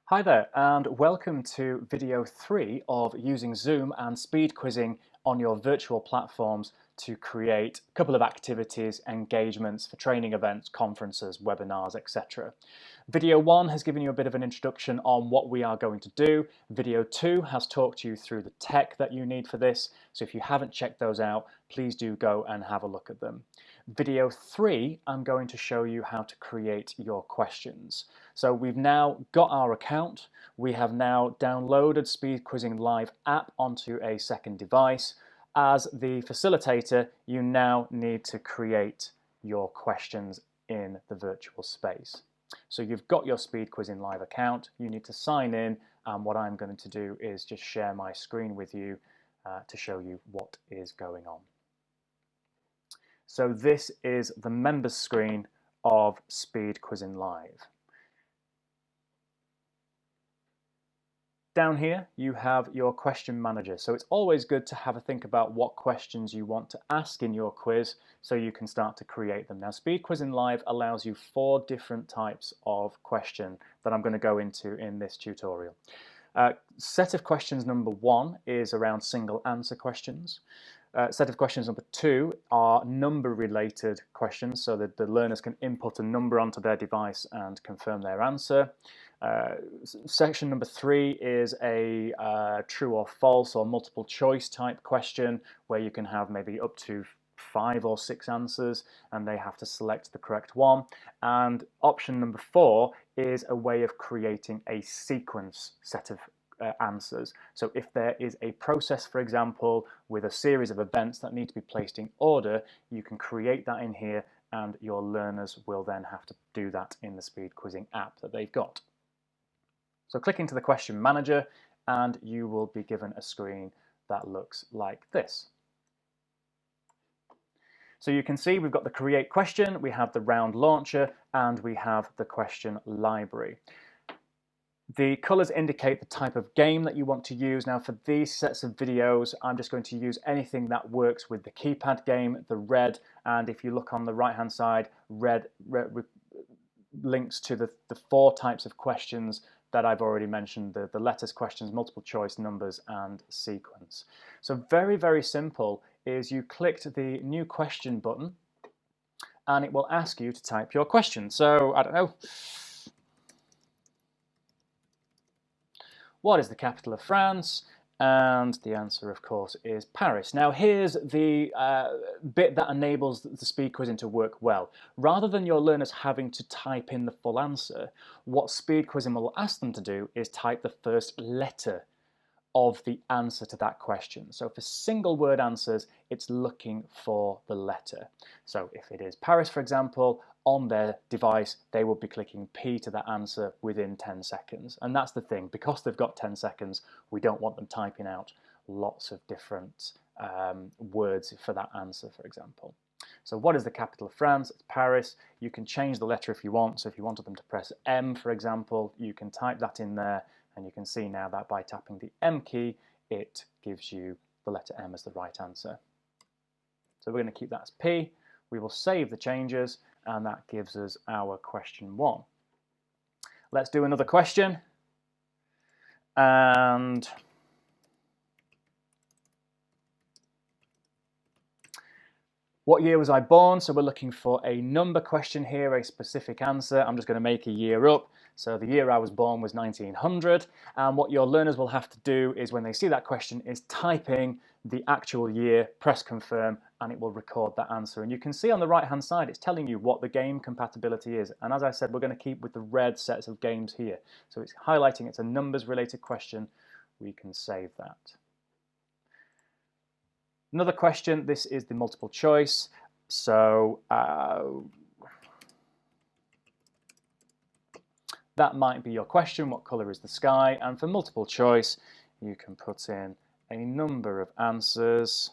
Hi there, and welcome to video 3 of using Zoom and speed quizzing on your virtual platforms to create a couple of activities, engagements for training events, conferences, webinars, etc. Video 1 has given you a bit of an introduction on what we are going to do. Video 2 has talked you through the tech that you need for this, so if you haven't checked those out, please do go and have a look at them. Video 3, I'm going to show you how to create your questions. So we've now got our account. We have now downloaded Speed Quizzing Live app onto a second device. As the facilitator, you now need to create your questions in the virtual space. So you've got your Speed Quizzing Live account. You need to sign in, and what I'm going to do is just share my screen with you to show you what is going on. So this is the members screen of Speed Quizzing Live. Down here, you have your question manager. So it's always good to have a think about what questions you want to ask in your quiz so you can start to create them. Now, Speed Quizzing Live allows you 4 different types of question that I'm going to go into in this tutorial. Set of questions number 1 is around single answer questions. Set of questions number 2 are number related questions so that the learners can input a number onto their device and confirm their answer. Section number 3 is a true or false or multiple choice type question where you can have maybe up to 5 or 6 answers and they have to select the correct one. And option number 4 is a way of creating a sequence set of answers. So if there is a process, for example, with a series of events that need to be placed in order, you can create that in here and your learners will then have to do that in the Speed Quizzing app that they've got. So click into the question manager and you will be given a screen that looks like this. So you can see we've got the create question, we have the round launcher, and we have the question library. The colours indicate the type of game that you want to use. Now for these sets of videos, I'm just going to use anything that works with the keypad game, the red, and if you look on the right hand side, red links to the 4 types of questions that I've already mentioned, the letters questions, multiple choice, numbers, and sequence. So very, very simple is you clicked the new question button and it will ask you to type your question. So, I don't know, what is the capital of France? And the answer, of course, is Paris. Now, here's the bit that enables the speed quizzing to work well. Rather than your learners having to type in the full answer, what speed quizzing will ask them to do is type the first letter of the answer to that question. So for single word answers, it's looking for the letter. So if it is Paris, for example, on their device, they will be clicking P to that answer within 10 seconds. And that's the thing, because they've got 10 seconds, we don't want them typing out lots of different words for that answer, for example. So what is the capital of France? It's Paris. You can change the letter if you want. So if you wanted them to press M, for example, you can type that in there. And you can see now that by tapping the M key, it gives you the letter M as the right answer. So we're going to keep that as P. We will save the changes, and that gives us our question 1. Let's do another question. And what year was I born? So we're looking for a number question here, a specific answer. I'm just going to make a year up. So the year I was born was 1900. And what your learners will have to do is when they see that question is typing the actual year, press confirm, and it will record that answer. And you can see on the right hand side, it's telling you what the game compatibility is. And as I said, we're going to keep with the red sets of games here. So it's highlighting it's a numbers related question. We can save that. Another question, this is the multiple choice. So that might be your question, what colour is the sky? And for multiple choice, you can put in a number of answers.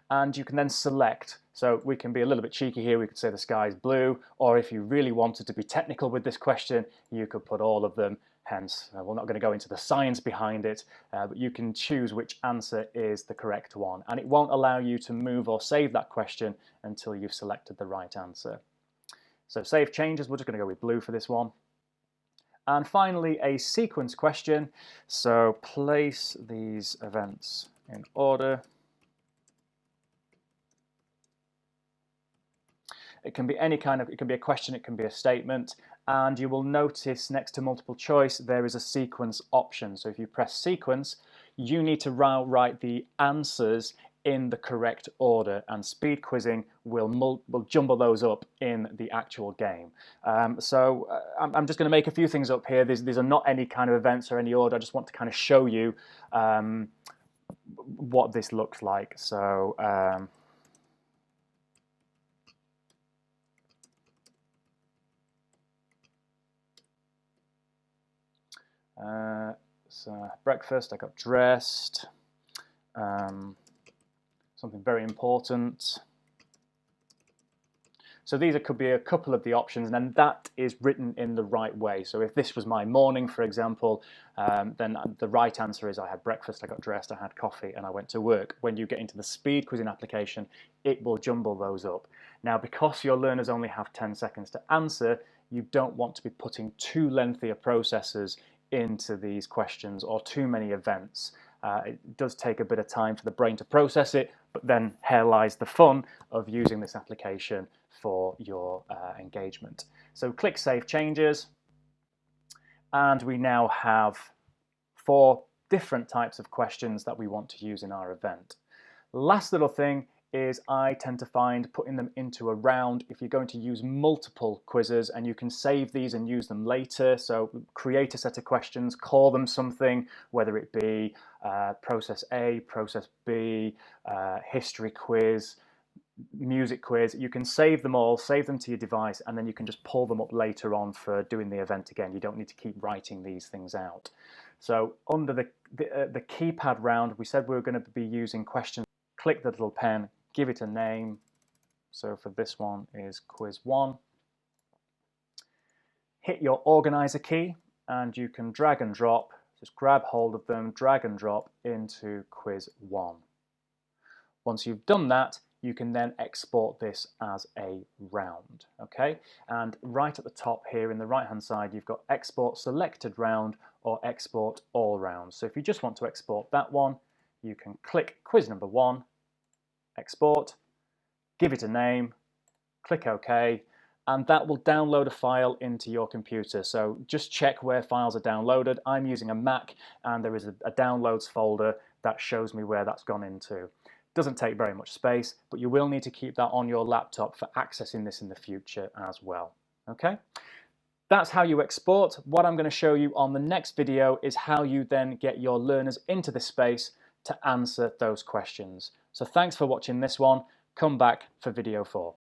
And you can then select. So we can be a little bit cheeky here, we could say the sky is blue, or if you really wanted to be technical with this question, you could put all of them. Hence, we're not going to go into the science behind it, but you can choose which answer is the correct one. And it won't allow you to move or save that question until you've selected the right answer. So save changes, we're just going to go with blue for this one. And finally, a sequence question. So place these events in order. It can be any kind of, it can be a question, it can be a statement, and you will notice next to multiple choice there is a sequence option. So if you press sequence, you need to write the answers in the correct order, and speed quizzing will jumble those up in the actual game. I'm just going to make a few things up here. These are not any kind of events or any order. I just want to kind of show you what this looks like. So breakfast, I got dressed, something very important. So these could be a couple of the options, and that is written in the right way. So if this was my morning, for example, then the right answer is I had breakfast, I got dressed, I had coffee, and I went to work. When you get into the speed quizzing application, it will jumble those up. Now, because your learners only have 10 seconds to answer, you don't want to be putting too lengthy processes into these questions or too many events. It does take a bit of time for the brain to process it, but then here lies the fun of using this application for your engagement. So click Save Changes, and we now have 4 different types of questions that we want to use in our event. Last little thing is I tend to find putting them into a round if you're going to use multiple quizzes, and you can save these and use them later. So create a set of questions, call them something, whether it be process A, process B, history quiz, music quiz. You can save them all, save them to your device, and then you can just pull them up later on for doing the event again. You don't need to keep writing these things out. So under the keypad round, we said we were going to be using questions. Click the little pen, give it a name. So for this one is quiz 1. Hit your organizer key, and you can drag and drop, just grab hold of them, drag and drop into quiz 1. Once you've done that, you can then export this as a round, okay? And right at the top here in the right-hand side, you've got export selected round or export all rounds. So if you just want to export that one, you can click quiz number 1, export, give it a name, click OK, and that will download a file into your computer. So just check where files are downloaded. I'm using a Mac, and there is a downloads folder that shows me where that's gone into. Doesn't take very much space, but you will need to keep that on your laptop for accessing this in the future as well. Okay? That's how you export. What I'm going to show you on the next video is how you then get your learners into this space to answer those questions. So thanks for watching this one. Come back for video 4.